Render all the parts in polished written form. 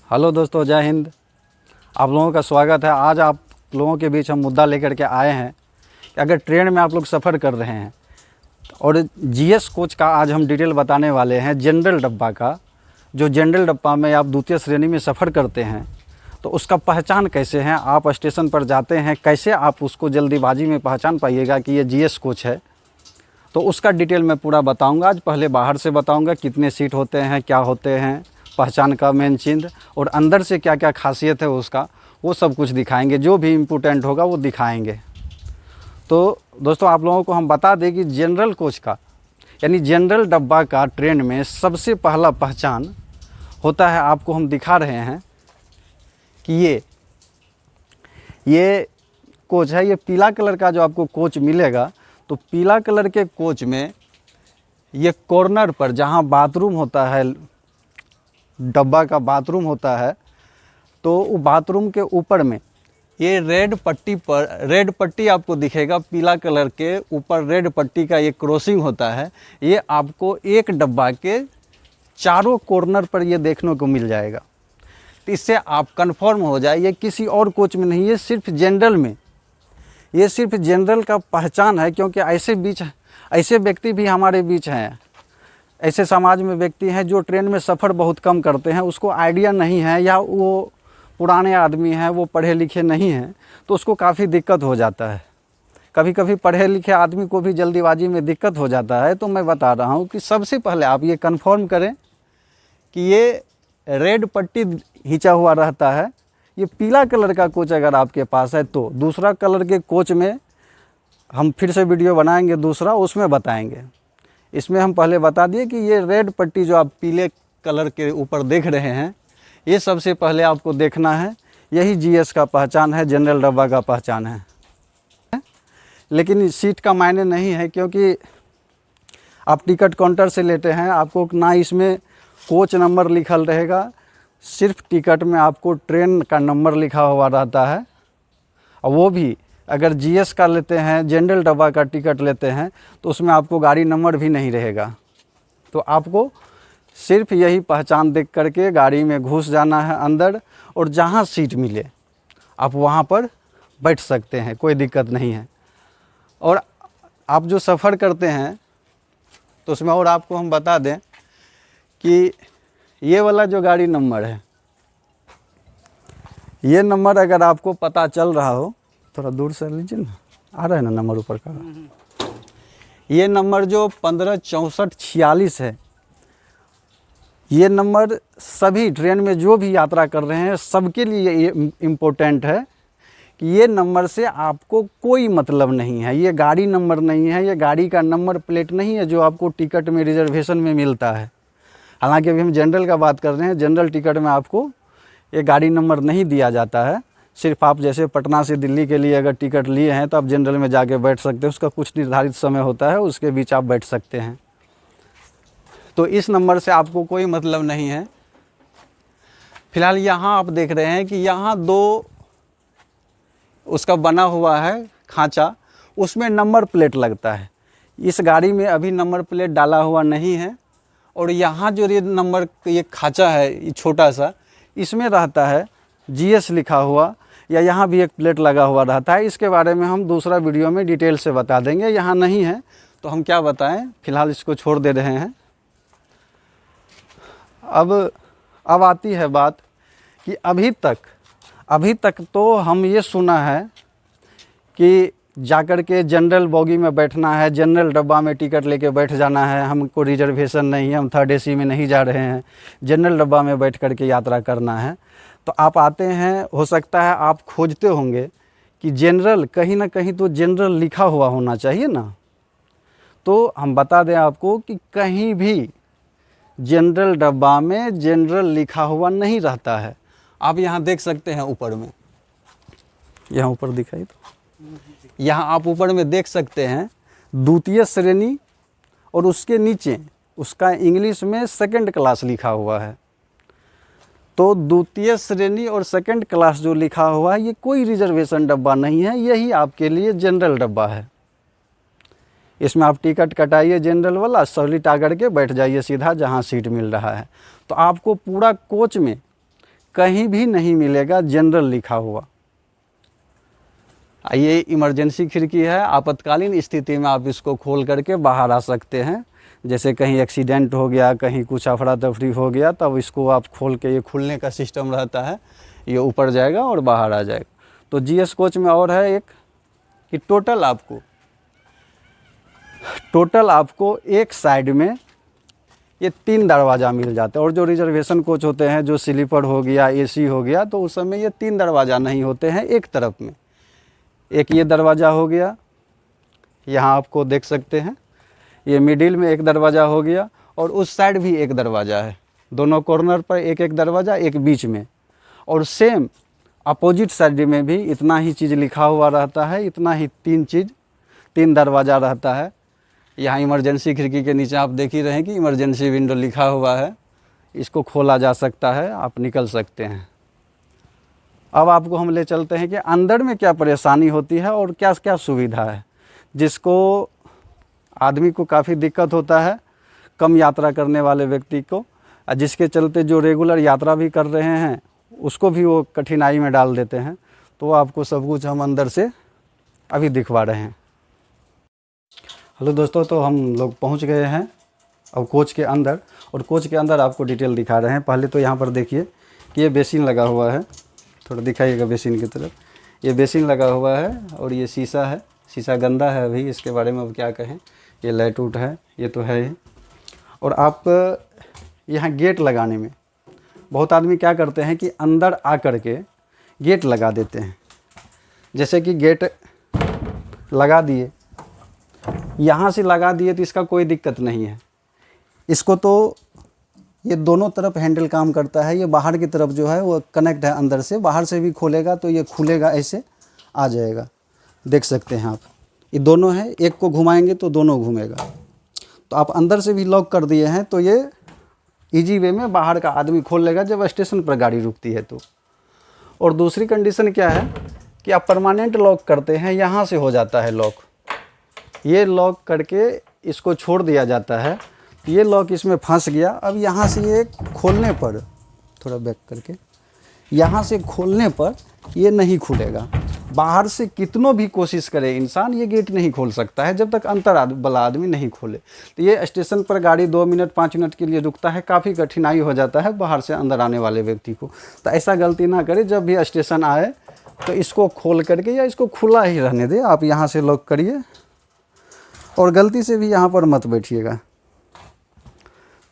Hello दोस्तों, जय हिंद। आप लोगों का स्वागत है। आज आप लोगों के बीच हम मुद्दा लेकर के आए हैं कि अगर ट्रेन में आप लोग सफ़र कर रहे हैं और जीएस कोच का आज हम डिटेल बताने वाले हैं। जनरल डब्बा का, जो जनरल डब्बा में आप द्वितीय श्रेणी में सफ़र करते हैं तो उसका पहचान कैसे है। आप स्टेशन पर जाते हैं, कैसे आप उसको जल्दीबाजी में पहचान पाइएगा कि ये जीएस कोच है, तो उसका डिटेल मैं पूरा बताऊंगा। आज पहले बाहर से बताऊंगा कितने सीट होते हैं, क्या होते हैं, पहचान का मेन चिन्ह, और अंदर से क्या क्या खासियत है उसका, वो सब कुछ दिखाएंगे। जो भी इम्पोर्टेंट होगा वो दिखाएंगे। तो दोस्तों, आप लोगों को हम बता दें कि जनरल कोच का यानी जनरल डब्बा का ट्रेन में सबसे पहला पहचान होता है, आपको हम दिखा रहे हैं कि ये कोच है। ये पीला कलर का जो आपको कोच मिलेगा, तो पीला कलर के कोच में ये कॉर्नर पर जहाँ बाथरूम होता है, डब्बा का बाथरूम होता है, तो वो बाथरूम के ऊपर में ये रेड पट्टी आपको दिखेगा। पीला कलर के ऊपर रेड पट्टी का ये क्रॉसिंग होता है। ये आपको एक डब्बा के चारों कॉर्नर पर ये देखने को मिल जाएगा। तो इससे आप कंफर्म हो जाए ये किसी और कोच में नहीं, ये सिर्फ जनरल में, ये सिर्फ जनरल का पहचान है। क्योंकि ऐसे व्यक्ति भी हमारे बीच हैं, ऐसे समाज में व्यक्ति हैं जो ट्रेन में सफ़र बहुत कम करते हैं, उसको आइडिया नहीं है, या वो पुराने आदमी हैं, वो पढ़े लिखे नहीं हैं, तो उसको काफ़ी दिक्कत हो जाता है। कभी कभी पढ़े लिखे आदमी को भी जल्दीबाजी में दिक्कत हो जाता है। तो मैं बता रहा हूँ कि सबसे पहले आप ये कंफर्म करें कि ये रेड पट्टी खींचा हुआ रहता है। ये पीला कलर का कोच अगर आपके पास है, तो दूसरा कलर के कोच में हम फिर से वीडियो बनाएंगे दूसरा, उसमें बताएंगे। इसमें हम पहले बता दिए कि ये रेड पट्टी जो आप पीले कलर के ऊपर देख रहे हैं, ये सबसे पहले आपको देखना है। यही जीएस का पहचान है, जनरल डब्बा का पहचान है। लेकिन सीट का मायने नहीं है, क्योंकि आप टिकट काउंटर से लेते हैं, आपको ना इसमें कोच नंबर लिखल रहेगा, सिर्फ टिकट में आपको ट्रेन का नंबर लिखा हुआ रहता है। और वो भी अगर जीएस का लेते हैं, जनरल डब्बा का टिकट लेते हैं, तो उसमें आपको गाड़ी नंबर भी नहीं रहेगा। तो आपको सिर्फ यही पहचान देख करके गाड़ी में घुस जाना है अंदर, और जहाँ सीट मिले आप वहाँ पर बैठ सकते हैं, कोई दिक्कत नहीं है। और आप जो सफ़र करते हैं तो उसमें और आपको हम बता दें कि ये वाला जो गाड़ी नंबर है, ये नंबर अगर आपको पता चल रहा हो, थोड़ा दूर से लीजिए ना, आ रहा है ना नंबर ऊपर का। ये नंबर जो 156446 है, ये नंबर सभी ट्रेन में जो भी यात्रा कर रहे हैं सबके लिए ये इम्पोर्टेंट है कि ये नंबर से आपको कोई मतलब नहीं है। ये गाड़ी नंबर नहीं है, ये गाड़ी का नंबर प्लेट नहीं है जो आपको टिकट में रिजर्वेशन में मिलता है। हालांकि अभी हम जनरल का बात कर रहे हैं। जनरल टिकट में आपको ये गाड़ी नंबर नहीं दिया जाता है। सिर्फ आप जैसे पटना से दिल्ली के लिए अगर टिकट लिए हैं तो आप जनरल में जाके बैठ सकते हैं। उसका कुछ निर्धारित समय होता है, उसके बीच आप बैठ सकते हैं। तो इस नंबर से आपको कोई मतलब नहीं है। फिलहाल यहाँ आप देख रहे हैं कि यहाँ दो उसका बना हुआ है खांचा, उसमें नंबर प्लेट लगता है। इस गाड़ी में अभी नंबर प्लेट डाला हुआ नहीं है। और यहाँ जो ये नंबर ये खांचा है, ये छोटा सा, इसमें रहता है जीएस लिखा हुआ, या यहाँ भी एक प्लेट लगा हुआ रहता है। इसके बारे में हम दूसरा वीडियो में डिटेल से बता देंगे। यहाँ नहीं है तो हम क्या बताएं, फिलहाल इसको छोड़ दे रहे हैं। अब आती है बात कि अभी तक तो हम ये सुना है कि जाकर के जनरल बोगी में बैठना है, जनरल डब्बा में टिकट लेके बैठ जाना है, हमको रिजर्वेशन नहीं है, हम थर्ड एसी में नहीं जा रहे हैं, जनरल डब्बा में बैठ कर के यात्रा करना है। तो आप आते हैं, हो सकता है आप खोजते होंगे कि जनरल, कहीं ना कहीं तो जनरल लिखा हुआ होना चाहिए ना। तो हम बता दें आपको कि कहीं भी जनरल डब्बा में जनरल लिखा हुआ नहीं रहता है। आप यहाँ देख सकते हैं ऊपर में, यहाँ ऊपर दिखाई, तो यहाँ आप ऊपर में देख सकते हैं द्वितीय श्रेणी, और उसके नीचे उसका इंग्लिश में सेकंड क्लास लिखा हुआ है। तो द्वितीय श्रेणी और सेकंड क्लास जो लिखा हुआ है, ये कोई रिजर्वेशन डब्बा नहीं है, यही आपके लिए जनरल डब्बा है। इसमें आप टिकट कटाइए जनरल वाला, सॉलिड आकर के बैठ जाइए सीधा जहाँ सीट मिल रहा है। तो आपको पूरा कोच में कहीं भी नहीं मिलेगा जनरल लिखा हुआ। ये इमरजेंसी खिड़की है, आपातकालीन स्थिति में आप इसको खोल करके बाहर आ सकते हैं। जैसे कहीं एक्सीडेंट हो गया, कहीं कुछ अफरा तफरी हो गया, तब इसको आप खोल के, ये खुलने का सिस्टम रहता है, ये ऊपर जाएगा और बाहर आ जाएगा। तो जीएस कोच में और है एक कि टोटल आपको एक साइड में ये 3 दरवाज़ा मिल जाता है। और जो रिजर्वेशन कोच होते हैं, जो स्लीपर हो गया, एसी हो गया, तो उस समय ये 3 दरवाज़ा नहीं होते हैं एक तरफ में। एक ये दरवाज़ा हो गया, यहाँ आपको देख सकते हैं, ये मिडिल में एक दरवाज़ा हो गया, और उस साइड भी एक दरवाज़ा है। दोनों कॉर्नर पर एक एक दरवाज़ा, एक बीच में। और सेम अपोजिट साइड में भी इतना ही चीज़ लिखा हुआ रहता है, इतना ही 3 दरवाज़ा रहता है। यहाँ इमरजेंसी खिड़की के नीचे आप देख ही रहे हैं कि इमरजेंसी विंडो लिखा हुआ है, इसको खोला जा सकता है, आप निकल सकते हैं। अब आपको हम ले चलते हैं कि अंदर में क्या परेशानी होती है और क्या क्या सुविधा है, जिसको आदमी को काफ़ी दिक्कत होता है, कम यात्रा करने वाले व्यक्ति को, जिसके चलते जो रेगुलर यात्रा भी कर रहे हैं उसको भी वो कठिनाई में डाल देते हैं। तो आपको सब कुछ हम अंदर से अभी दिखवा रहे हैं। हेलो दोस्तों, तो हम लोग पहुंच गए हैं अब कोच के अंदर, और कोच के अंदर आपको डिटेल दिखा रहे हैं। पहले तो यहाँ पर देखिए कि ये बेसिन लगा हुआ है, थोड़ा दिखाइएगा बेसिन की तरफ। ये बेसिन लगा हुआ है और ये शीशा है, शीशा गंदा है अभी, इसके बारे में अब क्या कहें। ये लाइट उट है, ये तो है ही। और आप यहाँ गेट लगाने में बहुत आदमी क्या करते हैं कि अंदर आ कर के गेट लगा देते हैं। जैसे कि गेट लगा दिए, यहाँ से लगा दिए तो इसका कोई दिक्कत नहीं है। इसको तो ये दोनों तरफ हैंडल काम करता है। ये बाहर की तरफ जो है वो कनेक्ट है अंदर से, बाहर से भी खोलेगा तो ये खुलेगा, ऐसे आ जाएगा, देख सकते हैं आप। ये दोनों है, एक को घुमाएंगे तो दोनों घूमेगा। तो आप अंदर से भी लॉक कर दिए हैं तो ये इजी वे में बाहर का आदमी खोल लेगा जब स्टेशन पर गाड़ी रुकती है तो। और दूसरी कंडीशन क्या है कि आप परमानेंट लॉक करते हैं, यहाँ से हो जाता है लॉक। ये लॉक करके इसको छोड़ दिया जाता है, ये लॉक इसमें फंस गया। अब यहाँ से ये खोलने पर, थोड़ा बैक करके, यहाँ से खोलने पर ये नहीं खुलेगा। बाहर से कितनों भी कोशिश करे इंसान, ये गेट नहीं खोल सकता है जब तक अंतर वाला आदमी नहीं खोले। तो ये स्टेशन पर गाड़ी 2 मिनट 5 मिनट के लिए रुकता है, काफ़ी कठिनाई हो जाता है बाहर से अंदर आने वाले व्यक्ति को। तो ऐसा गलती ना करे, जब भी स्टेशन आए तो इसको खोल करके या इसको खुला ही रहने दे। आप यहाँ से लॉक करिए और गलती से भी यहाँ पर मत बैठिएगा,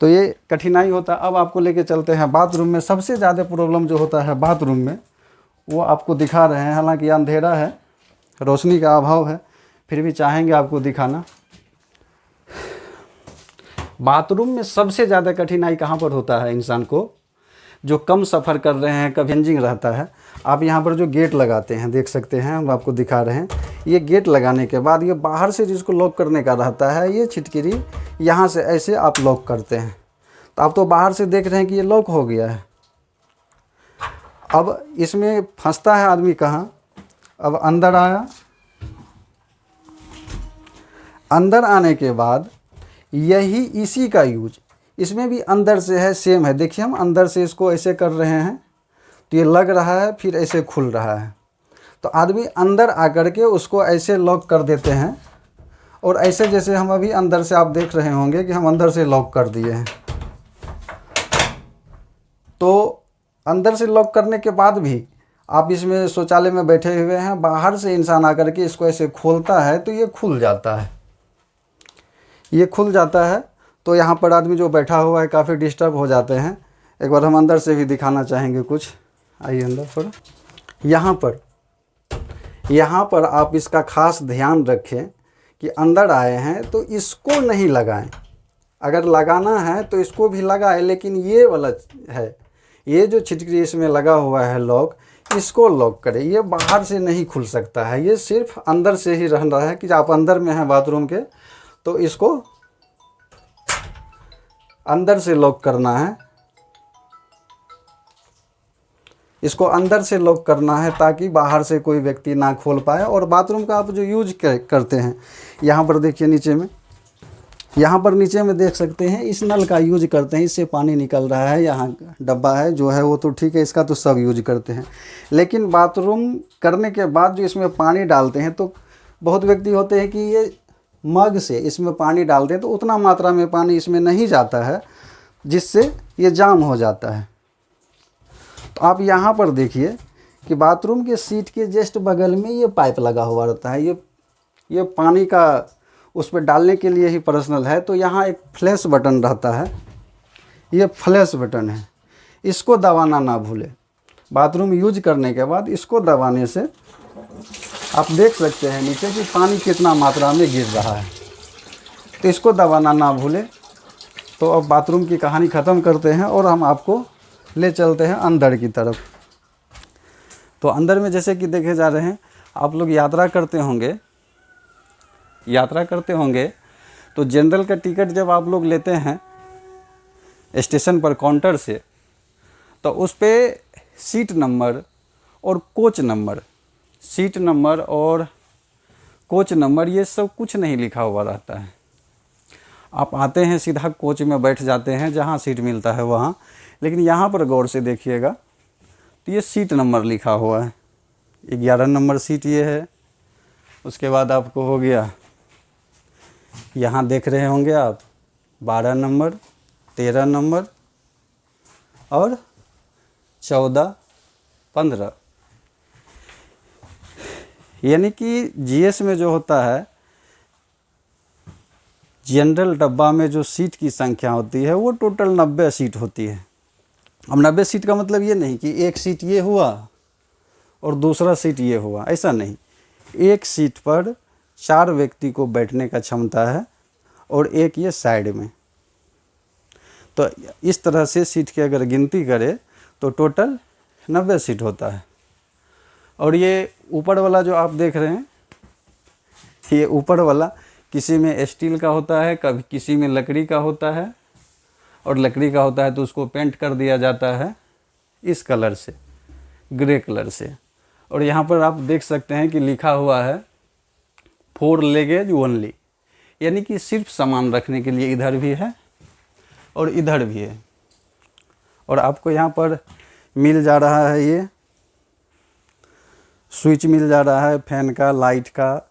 तो ये कठिनाई होता है। अब आपको लेके चलते हैं बाथरूम में। सबसे ज़्यादा प्रॉब्लम जो होता है बाथरूम में वो आपको दिखा रहे हैं। हालांकि अंधेरा है, रोशनी का अभाव है, फिर भी चाहेंगे आपको दिखाना। बाथरूम में सबसे ज़्यादा कठिनाई कहाँ पर होता है इंसान को, जो कम सफ़र कर रहे हैं, कभी चेंजिंग रहता है। आप यहाँ पर जो गेट लगाते हैं, देख सकते हैं, हम आपको दिखा रहे हैं। ये गेट लगाने के बाद ये बाहर से जिसको लॉक करने का रहता है, ये छिटकिरी यहाँ से ऐसे आप लॉक करते हैं। तो आप तो बाहर से देख रहे हैं कि ये लॉक हो गया है। अब इसमें फंसता है आदमी कहाँ, अब अंदर आया, अंदर आने के बाद यही इसी का यूज इसमें भी अंदर से है, सेम है। देखिए हम अंदर से इसको ऐसे कर रहे हैं तो ये लग रहा है, फिर ऐसे खुल रहा है। तो आदमी अंदर आकर के उसको ऐसे लॉक कर देते हैं, और ऐसे जैसे हम अभी अंदर से आप देख रहे होंगे कि हम अंदर से लॉक कर दिए हैं। तो अंदर से लॉक करने के बाद भी आप इसमें शौचालय में बैठे हुए हैं, बाहर से इंसान आकर के इसको ऐसे खोलता है तो ये खुल जाता है, ये खुल जाता है। तो यहाँ पर आदमी जो बैठा हुआ है काफ़ी डिस्टर्ब हो जाते हैं। एक बार हम अंदर से भी दिखाना चाहेंगे कुछ। आइए अंदर थोड़ा। यहाँ पर आप इसका खास ध्यान रखें कि अंदर आए हैं तो इसको नहीं लगाएं। अगर लगाना है तो इसको भी लगाएं, लेकिन ये वाला है, ये जो छिटकरी इसमें लगा हुआ है लॉक, इसको लॉक करें। ये बाहर से नहीं खुल सकता है, ये सिर्फ अंदर से ही रह रहा है कि आप अंदर में हैं बाथरूम के, तो इसको अंदर से लॉक करना है। इसको अंदर से लॉक करना है ताकि बाहर से कोई व्यक्ति ना खोल पाए। और बाथरूम का आप जो यूज करते हैं, यहाँ पर देखिए नीचे में यहाँ पर नीचे में देख सकते हैं, इस नल का यूज करते हैं, इससे पानी निकल रहा है। यहाँ डब्बा है जो है वो तो ठीक है, इसका तो सब यूज करते हैं। लेकिन बाथरूम करने के बाद जो इसमें पानी डालते हैं, तो बहुत व्यक्ति होते हैं कि ये मग से इसमें पानी डालते हैं तो उतना मात्रा में पानी इसमें नहीं जाता है, जिससे ये जाम हो जाता है। तो आप यहाँ पर देखिए कि बाथरूम के सीट के जस्ट बगल में ये पाइप लगा हुआ रहता है। ये पानी का उस पर डालने के लिए ही पर्सनल है। तो यहाँ एक फ्लैश बटन रहता है, ये फ्लैश बटन है, इसको दबाना ना भूले। बाथरूम यूज करने के बाद इसको दबाने से आप देख सकते हैं नीचे कि पानी कितना मात्रा में गिर रहा है। तो इसको दबाना ना भूले। तो अब बाथरूम की कहानी ख़त्म करते हैं और हम आपको ले चलते हैं अंदर की तरफ। तो अंदर में जैसे कि देखे जा रहे हैं, आप लोग यात्रा करते होंगे तो जनरल का टिकट जब आप लोग लेते हैं स्टेशन पर काउंटर से, तो उस पे सीट नंबर और कोच नंबर, सीट नंबर और कोच नंबर ये सब कुछ नहीं लिखा हुआ रहता है। आप आते हैं सीधा कोच में बैठ जाते हैं, जहाँ सीट मिलता है वहाँ। लेकिन यहाँ पर गौर से देखिएगा तो ये सीट नंबर लिखा हुआ है। 11 नंबर सीट ये है। उसके बाद आपको हो गया, यहाँ देख रहे होंगे आप 12 नंबर, 13 नंबर और 14, 15। यानी कि जीएस में जो होता है, जनरल डब्बा में जो सीट की संख्या होती है वो टोटल 90 सीट होती है। अब 90 सीट का मतलब ये नहीं कि एक सीट ये हुआ और दूसरा सीट ये हुआ, ऐसा नहीं। एक सीट पर 4 व्यक्ति को बैठने का क्षमता है और एक ये साइड में। तो इस तरह से सीट की अगर गिनती करें तो टोटल 90 सीट होता है। और ये ऊपर वाला जो आप देख रहे हैं, ये ऊपर वाला किसी में स्टील का होता है, कभी किसी में लकड़ी का होता है। और लकड़ी का होता है तो उसको पेंट कर दिया जाता है इस कलर से, ग्रे कलर से। और यहाँ पर आप देख सकते हैं कि लिखा हुआ है 4 लगेज ओनली, यानी कि सिर्फ सामान रखने के लिए इधर भी है और इधर भी है। और आपको यहाँ पर मिल जा रहा है, ये स्विच मिल जा रहा है फैन का, लाइट का।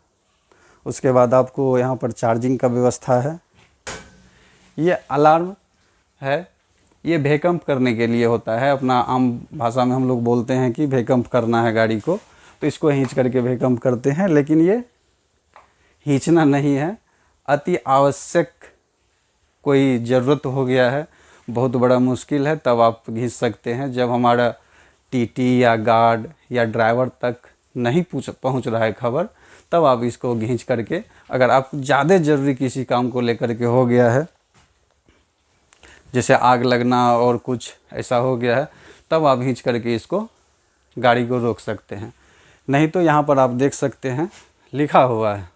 उसके बाद आपको यहाँ पर चार्जिंग का व्यवस्था है। ये अलार्म है, ये भैकम्प करने के लिए होता है। अपना आम भाषा में हम लोग बोलते हैं कि भैकम्प करना है गाड़ी को, तो इसको खींच करके भैकम्प करते हैं। लेकिन ये खींचना नहीं है, अति आवश्यक कोई ज़रूरत हो गया है, बहुत बड़ा मुश्किल है, तब आप खींच सकते हैं। जब हमारा टीटी या गार्ड या ड्राइवर तक नहीं पहुंच रहा है खबर, तब आप इसको खींच करके, अगर आप ज़्यादा ज़रूरी किसी काम को लेकर के हो गया है, जैसे आग लगना और कुछ ऐसा हो गया है, तब आप खींच करके इसको गाड़ी को रोक सकते हैं। नहीं तो यहाँ पर आप देख सकते हैं लिखा हुआ है,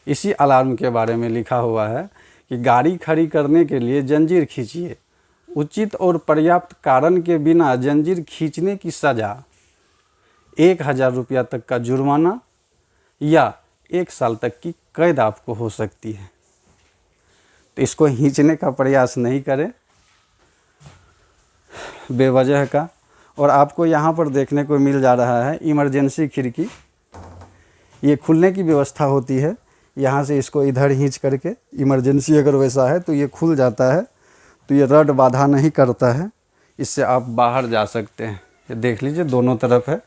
इसी अलार्म के बारे में लिखा हुआ है कि गाड़ी खड़ी करने के लिए जंजीर खींचिए, उचित और पर्याप्त कारण के बिना जंजीर खींचने की सज़ा 1000 रुपया तक का जुर्माना या 1 साल तक की कैद आपको हो सकती है। तो इसको खींचने का प्रयास नहीं करें बेवजह का। और आपको यहाँ पर देखने को मिल जा रहा है इमरजेंसी खिड़की, ये खुलने की व्यवस्था होती है। यहाँ से इसको इधर खींच करके, इमरजेंसी अगर वैसा है तो ये खुल जाता है, तो ये रड बाधा नहीं करता है, इससे आप बाहर जा सकते हैं। ये देख लीजिए दोनों तरफ है।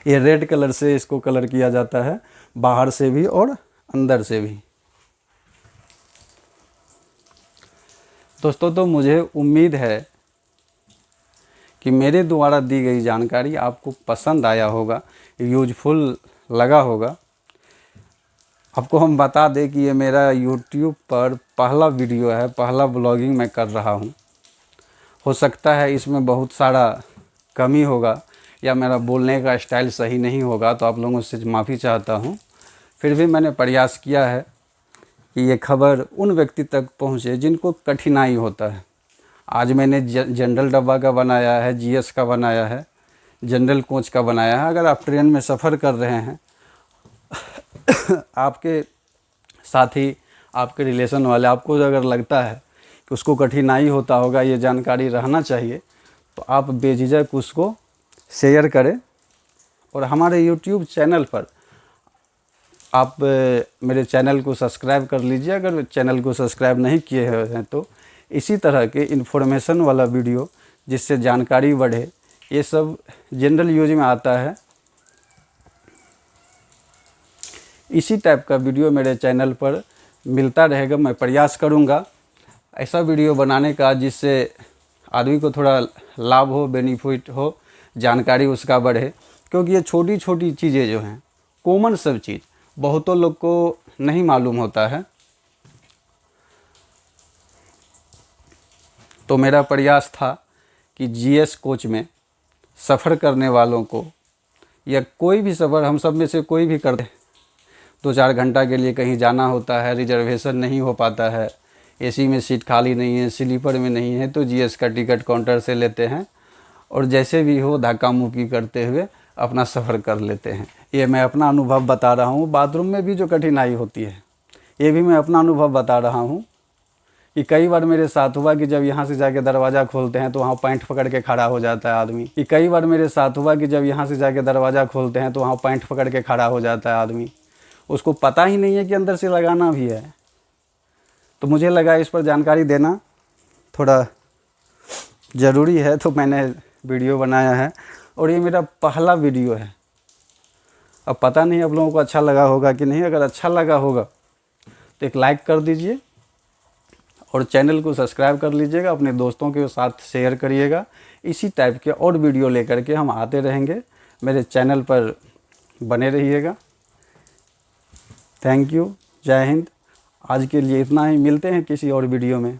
ये रेड कलर से इसको कलर किया जाता है, बाहर से भी और अंदर से भी। दोस्तों, तो मुझे उम्मीद है कि मेरे द्वारा दी गई जानकारी आपको पसंद आया होगा, यूजफुल लगा होगा। आपको हम बता दें कि ये मेरा YouTube पर पहला वीडियो है, पहला ब्लॉगिंग मैं कर रहा हूँ। हो सकता है इसमें बहुत सारा कमी होगा या मेरा बोलने का स्टाइल सही नहीं होगा, तो आप लोगों से माफ़ी चाहता हूँ। फिर भी मैंने प्रयास किया है कि ये खबर उन व्यक्ति तक पहुँचे जिनको कठिनाई होता है। आज मैंने जनरल डब्बा का बनाया है, जीएस का बनाया है, जनरल कोच का बनाया है। अगर आप ट्रेन में सफ़र कर रहे हैं, आपके साथ ही आपके रिलेशन वाले, आपको अगर लगता है कि उसको कठिनाई होता होगा, ये जानकारी रहना चाहिए, तो आप बेझिझक उसको शेयर करें। और हमारे YouTube चैनल पर आप मेरे चैनल को सब्सक्राइब कर लीजिए, अगर चैनल को सब्सक्राइब नहीं किए हैं तो। इसी तरह के इन्फॉर्मेशन वाला वीडियो जिससे जानकारी बढ़े, ये सब जनरल यूज में आता है। इसी टाइप का वीडियो मेरे चैनल पर मिलता रहेगा। मैं प्रयास करूँगा ऐसा वीडियो बनाने का जिससे आदमी को थोड़ा लाभ हो, बेनिफिट हो, जानकारी उसका बढ़े। क्योंकि ये छोटी छोटी चीज़ें जो हैं, कॉमन सब चीज़ बहुतों लोग को नहीं मालूम होता है। तो मेरा प्रयास था कि जीएस कोच में सफ़र करने वालों को, या कोई भी सफ़र हम सब में से कोई भी करते, 2-4 घंटा के लिए कहीं जाना होता है, रिजर्वेशन नहीं हो पाता है, एसी में सीट खाली नहीं है, स्लीपर में नहीं है, तो जीएस का टिकट काउंटर से लेते हैं और जैसे भी हो धक्का मुक्की करते हुए अपना सफ़र कर लेते हैं। ये मैं अपना अनुभव बता रहा हूँ। बाथरूम में भी जो कठिनाई होती है, ये भी मैं अपना अनुभव बता रहा हूँ कि कई बार मेरे साथ हुआ कि जब यहाँ से जाके दरवाज़ा खोलते हैं तो वहाँ पैंट पकड़ के खड़ा हो जाता है आदमी। कि कई बार मेरे साथ हुआ कि जब यहाँ से जाके दरवाज़ा खोलते हैं तो वहाँ पैंट पकड़ के खड़ा हो जाता है आदमी। उसको पता ही नहीं है कि अंदर से लगाना भी है। तो मुझे लगा इस पर जानकारी देना थोड़ा ज़रूरी है, तो मैंने वीडियो बनाया है। और ये मेरा पहला वीडियो है। अब पता नहीं आप लोगों को अच्छा लगा होगा कि नहीं। अगर अच्छा लगा होगा तो एक लाइक कर दीजिए और चैनल को सब्सक्राइब कर लीजिएगा, अपने दोस्तों के साथ शेयर करिएगा। इसी टाइप के और वीडियो लेकर के हम आते रहेंगे। मेरे चैनल पर बने रहिएगा। Thank you. जय हिंद। आज के लिए इतना ही, मिलते हैं किसी और वीडियो में।